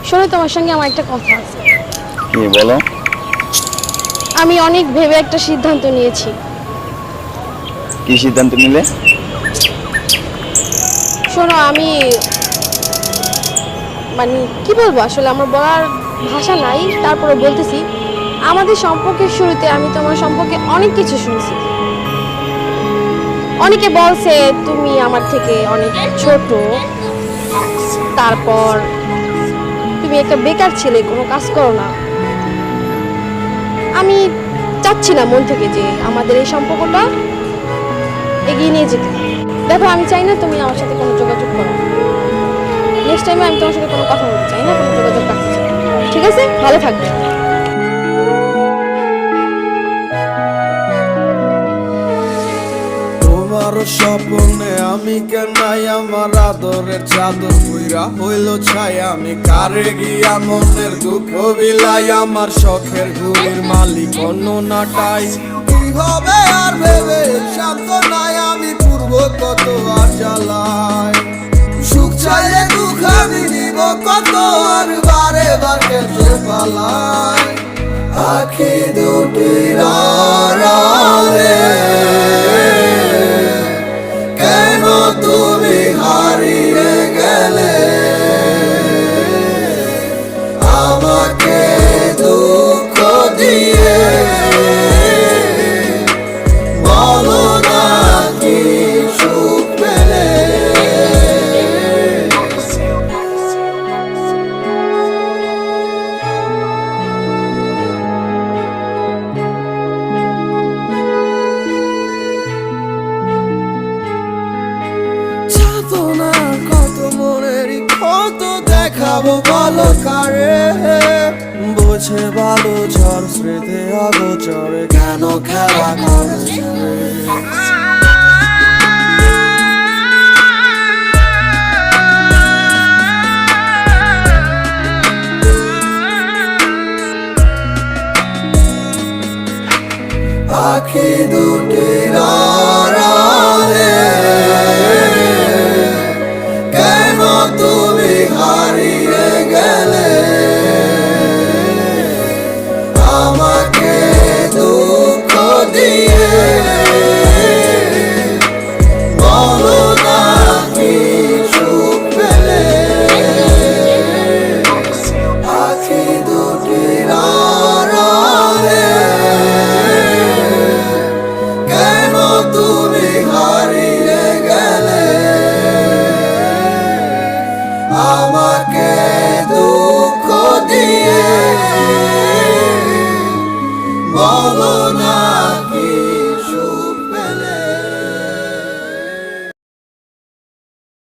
শোনো, তোমার সঙ্গে আমার একটা কথা আছে। কি বলো? আমি অনেক ভেবে একটা সিদ্ধান্ত নিয়েছি। কি সিদ্ধান্ত নিলে? শোনো, আমি মানে কি বলবো, আসলে আমার বলার ভাষা নাই, তারপরে বলতেছি। আমাদের সম্পর্কের শুরুতে আমি তোমার সম্পর্কে অনেক কিছু শুনছি। অনেকে বলছে তুমি আমার থেকে অনেক ছোট, তারপর তুমি একটা বেকার ছেলে, কোনো কাজ করো না। আমি চাচ্ছি না মন থেকে যে আমাদের এই সম্পর্কটা এগিয়ে নিয়ে যেতে। দেখো, আমি চাই না তুমি আমার সাথে কোনো যোগাযোগ করো। নেক্সট টাইমে আমি তোমার সাথে কোনো কথা বলতে চাই না, কোনো যোগাযোগ রাখতে চাই না। ঠিক আছে, ভালো থাকবে। তোমার স্বপ্নে আমি কেনাই আমার আদরের চাদর পুইরা হইল ছাই। আমি কারে গিয়া মনের দুঃখ বিলাই, আমার শখের ঘুড়ির মালিক অন্য নাটাই। কি হবে আর ভেবে শান্ত নাই, আমি পূর্ব কত আর জ্বালাই। সুখ চাইলে দুঃখ আমি নিব কত, আর বারে বার কেটে পালাই। আখি দুটির আড়ালে কেন তুমি হারিয়ে গেলে, আমাকে দুঃখ দিয়ে বলো না কি সুখ পেলে। কত মনেরই কত দেখাবো বলো কারে, বোঝে ভালো ঝড় স্মৃতি অগোচরে কেন খেলা করে। আখি দুটির আড়ালে কেন তুমি হারিয়ে গেলে, আমাকে দুঃখ দিয়ে বলো না কি সুখ পেলে। আখি দুটির আড়ালে কেন তুমি হারিয়ে গেলে, আমাকে দুঃখ দিয়ে বলো না কি